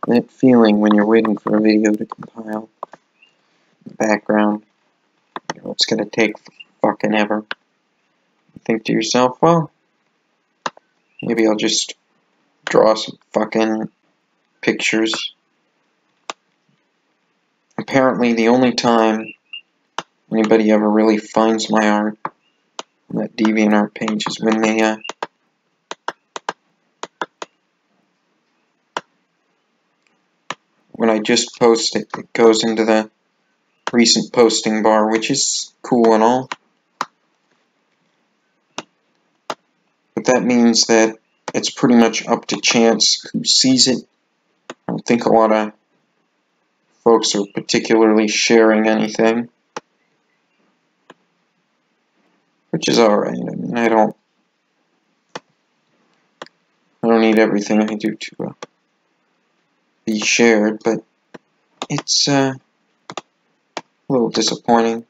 That feeling when you're waiting for a video to compile. The background. You know, it's gonna take fucking ever. You think to yourself, well, maybe I'll just draw some fucking pictures. Apparently, the only time anybody ever really finds my art on that DeviantArt page is when they, when I just post it. It goes into the recent posting bar, which is cool and all. But that means that it's pretty much up to chance who sees it. I don't think a lot of folks are particularly sharing anything, which is alright. I mean, I don't need everything I do to be shared, but it's a little disappointing.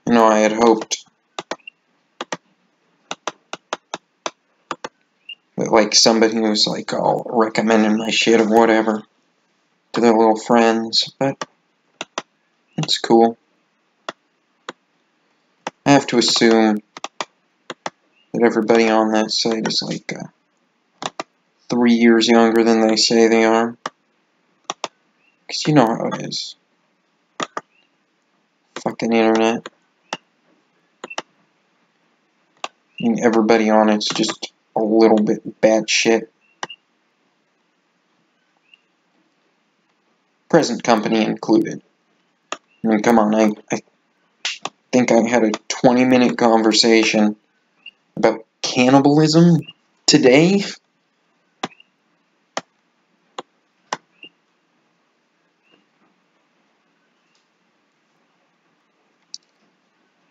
You know, I had hoped that, like, somebody was like, all recommending my shit or whatever to their little friends, but it's cool. I have to assume that everybody on that site is like 3 years younger than they say they are. Because you know how it is. Fucking internet. I mean, everybody on it's just a little bit batshit. Present company included. I mean, come on, I think I had a 20-minute conversation about cannibalism today.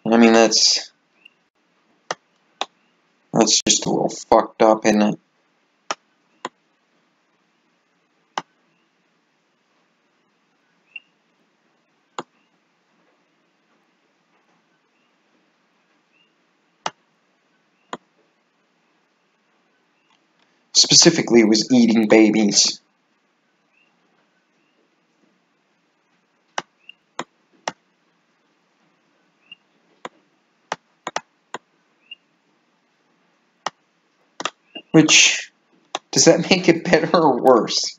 I mean, that's just a little fucked up, isn't it? Specifically, it was eating babies. Which, does that make it better or worse?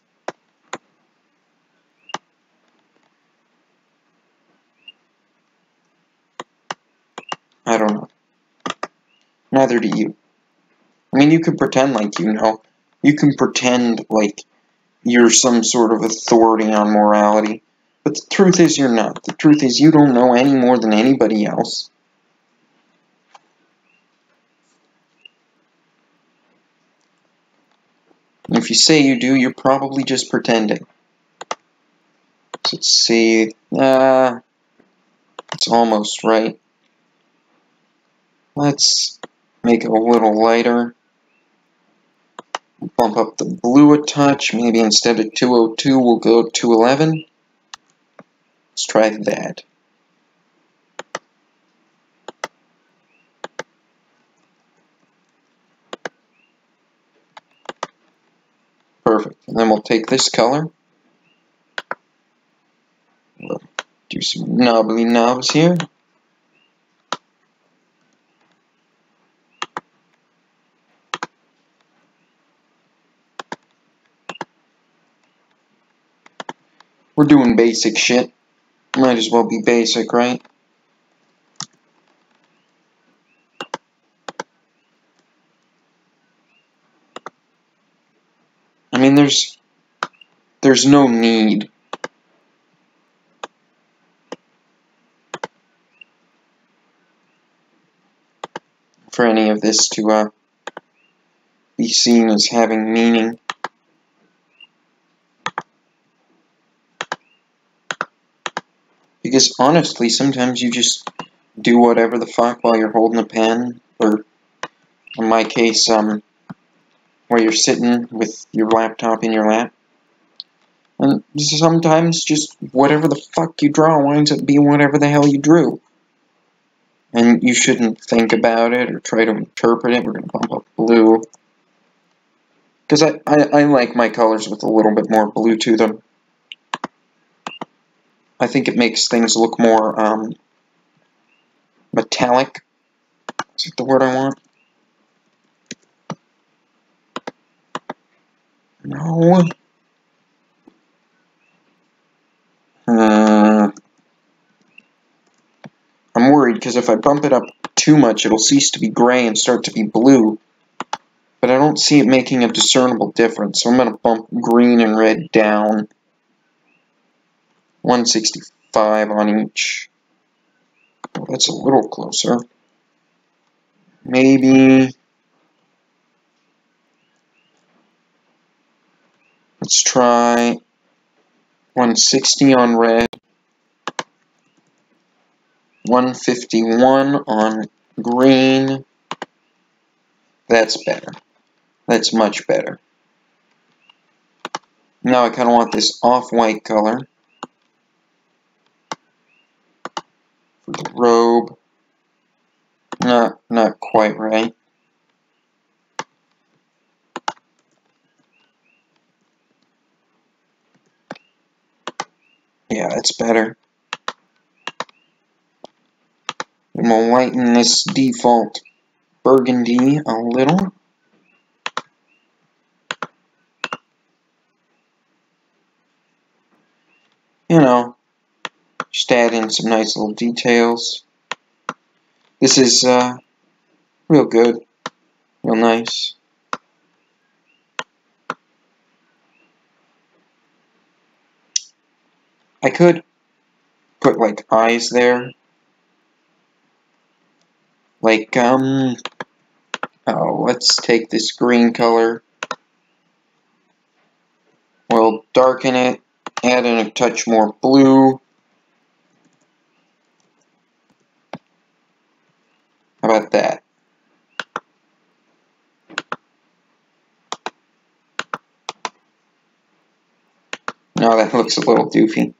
I don't know. Neither do you. I mean, you can pretend like you know. You can pretend like you're some sort of authority on morality. But the truth is you're not. The truth is you don't know any more than anybody else. And if you say you do, you're probably just pretending. So let's see. It's almost right. Let's make it a little lighter. Bump up the blue a touch. Maybe instead of 202, we'll go 211. Let's try that. Perfect. And then we'll take this color. We'll do some knobbly knobs here. We're doing basic shit. Might as well be basic, right? I mean, there's no need for any of this to be seen as having meaning. Because honestly, sometimes you just do whatever the fuck while you're holding a pen, or in my case, where you're sitting with your laptop in your lap. And sometimes just whatever the fuck you draw winds up being whatever the hell you drew. And you shouldn't think about it or try to interpret it. We're going to bump up blue. Because I like my colors with a little bit more blue to them. I think it makes things look more metallic. Is that the word I want? No. I'm worried because if I bump it up too much, it'll cease to be gray and start to be blue. But I don't see it making a discernible difference, so I'm going to bump green and red down. 165 on each. Oh, that's a little closer. Maybe... let's try 160 on red. 151 on green. That's better. That's much better. Now I kind of want this off-white color for the robe. Not quite right. Yeah, that's better. I'm going to lighten this default burgundy a little. You know, just add in some nice little details. This is real good, real nice. I could put like eyes there. Like, oh, let's take this green color. We'll darken it, add in a touch more blue. How about that? Now that looks a little doofy.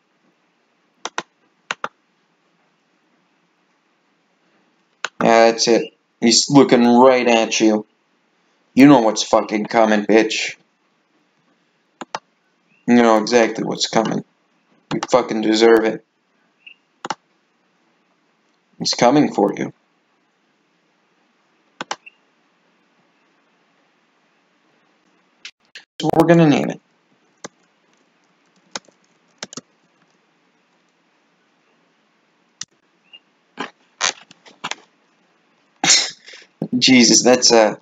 Yeah, that's it. He's looking right at you. You know what's fucking coming, bitch. You know exactly what's coming. You fucking deserve it. He's coming for you. That's what we're gonna name it. Jesus, that's I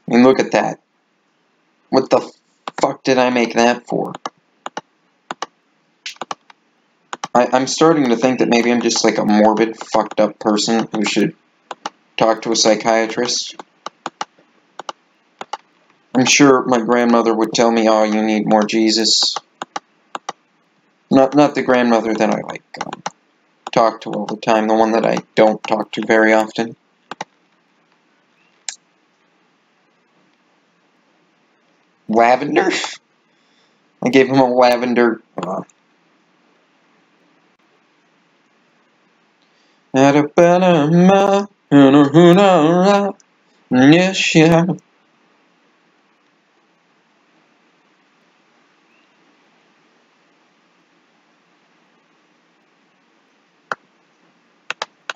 mean, look at that. What the fuck did I make that for? I'm starting to think that maybe I'm just like a morbid, fucked up person who should talk to a psychiatrist. I'm sure my grandmother would tell me, oh, you need more Jesus. Not the grandmother that I like talk to all the time, the one that I don't talk to very often. Lavender? I gave him a lavender. Yes, yeah.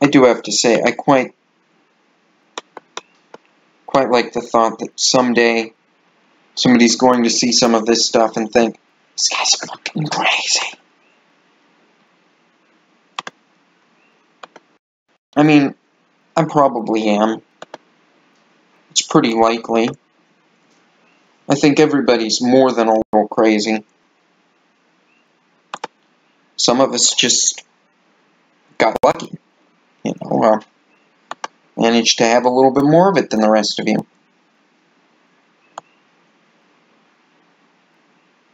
I do have to say, I quite like the thought that someday somebody's going to see some of this stuff and think, this guy's fucking crazy. I mean, I probably am. It's pretty likely. I think everybody's more than a little crazy. Some of us just got lucky. You know, managed to have a little bit more of it than the rest of you.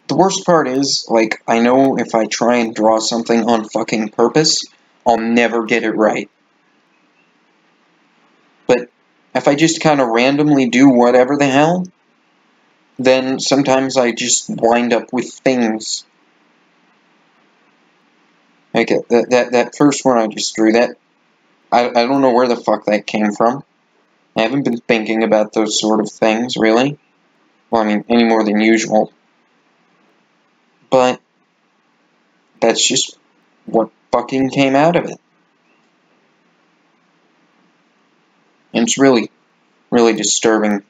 The worst part is, like, I know if I try and draw something on fucking purpose, I'll never get it right. But if I just kind of randomly do whatever the hell, then sometimes I just wind up with things. Like, that first one I just drew, I don't know where the fuck that came from. I haven't been thinking about those sort of things, really. Well, I mean, any more than usual. But that's just what fucking came out of it. And it's really, really disturbing.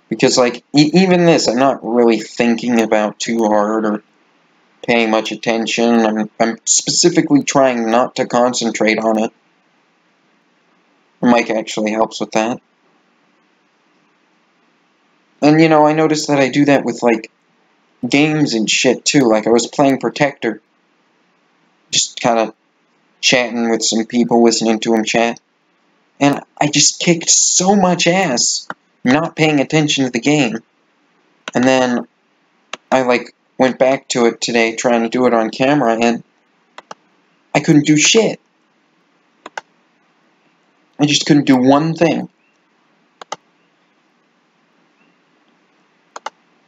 Because, like, even this, I'm not really thinking about too hard or paying much attention. I'm specifically trying not to concentrate on it. The mic actually helps with that. And, you know, I noticed that I do that with, like, games and shit, too. Like, I was playing Protector. Just kind of chatting with some people, listening to them chat. And I just kicked so much ass not paying attention to the game. And then I, like, went back to it today trying to do it on camera, and I couldn't do shit. I just couldn't do one thing.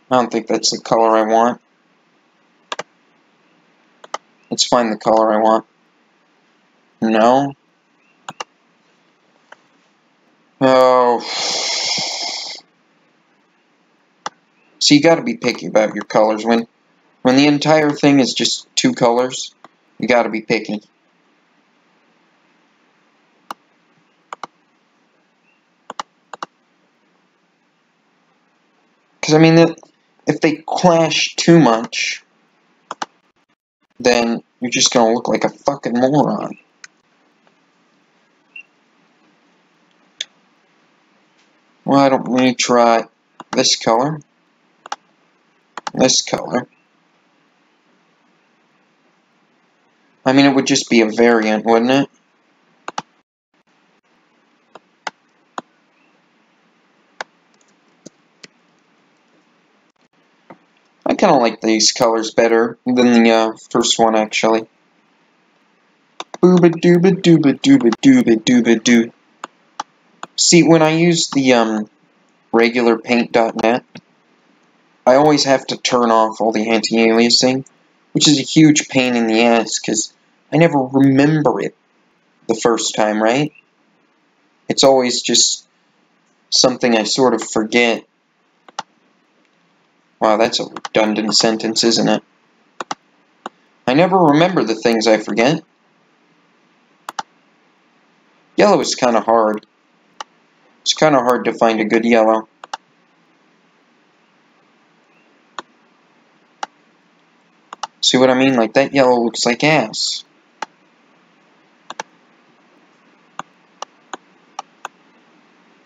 I don't think that's the color I want. Let's find the color I want. No. Oh. So you gotta be picky about your colors. When the entire thing is just two colors, you gotta be picky. Because, I mean, if they clash too much, then you're just gonna look like a fucking moron. Why don't we try this color? This color. I mean, it would just be a variant, wouldn't it? I kind of like these colors better than the first one, actually. Booba dooba dooba dooba dooba dooba doo. See, when I use the regular paint.net, I always have to turn off all the anti-aliasing, which is a huge pain in the ass, because I never remember it the first time, right? It's always just something I sort of forget. Wow, that's a redundant sentence, isn't it? I never remember the things I forget. Yellow is kind of hard. It's kind of hard to find a good yellow. See what I mean? Like, that yellow looks like ass.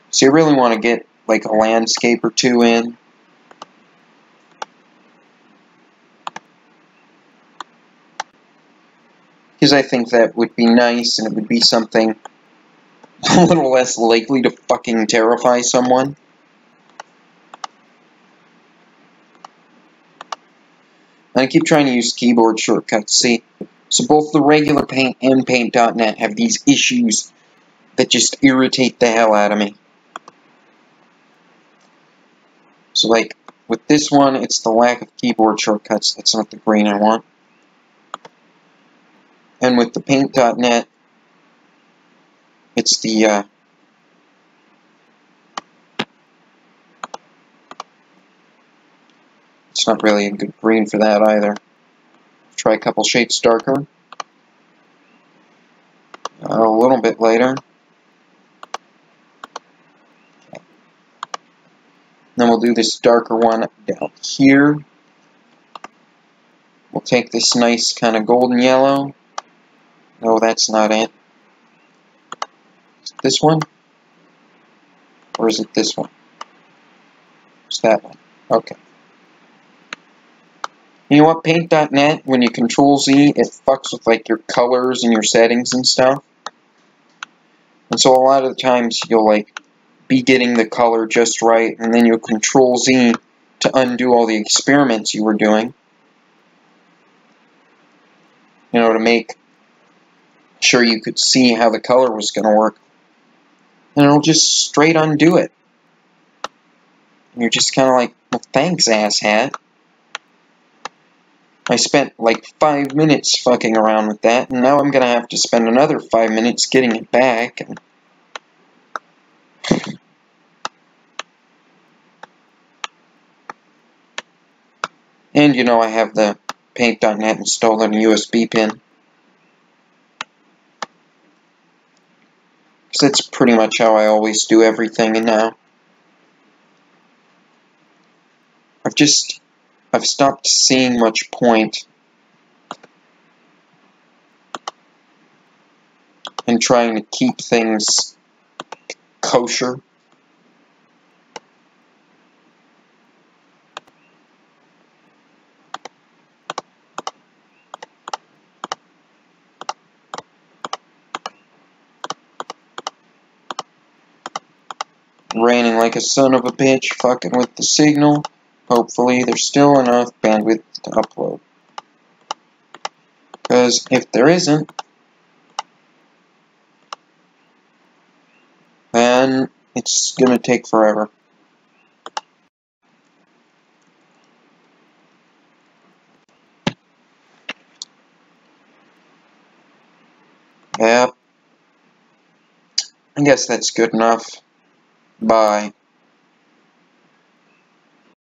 So you really want to get, like, a landscape or two in. Because I think that would be nice, and it would be something a little less likely to fucking terrify someone. And I keep trying to use keyboard shortcuts, see? So both the regular Paint and Paint.net have these issues that just irritate the hell out of me. So, like, with this one, it's the lack of keyboard shortcuts. That's not the green I want. And with the Paint.net, it's the, it's not really a good green for that either. Try a couple shades darker. A little bit later. Okay. Then we'll do this darker one down here. We'll take this nice kind of golden yellow. No, that's not it. Is it this one? Or is it this one? It's that one. Okay. You know what? Paint.net, when you Control Z, it fucks with, like, your colors and your settings and stuff. And so a lot of the times you'll, like, be getting the color just right, and then you'll Control Z to undo all the experiments you were doing. You know, to make sure you could see how the color was going to work. And it'll just straight undo it. And you're just kind of like, well, thanks, asshat. I spent like 5 minutes fucking around with that, and now I'm gonna have to spend another 5 minutes getting it back. And you know I have the paint.net installed on a USB pin. Because that's pretty much how I always do everything, and now I've stopped seeing much point in trying to keep things kosher. Raining like a son of a bitch, fucking with the signal. Hopefully there's still enough bandwidth to upload. Because if there isn't, then it's gonna take forever. Yep. I guess that's good enough. Bye.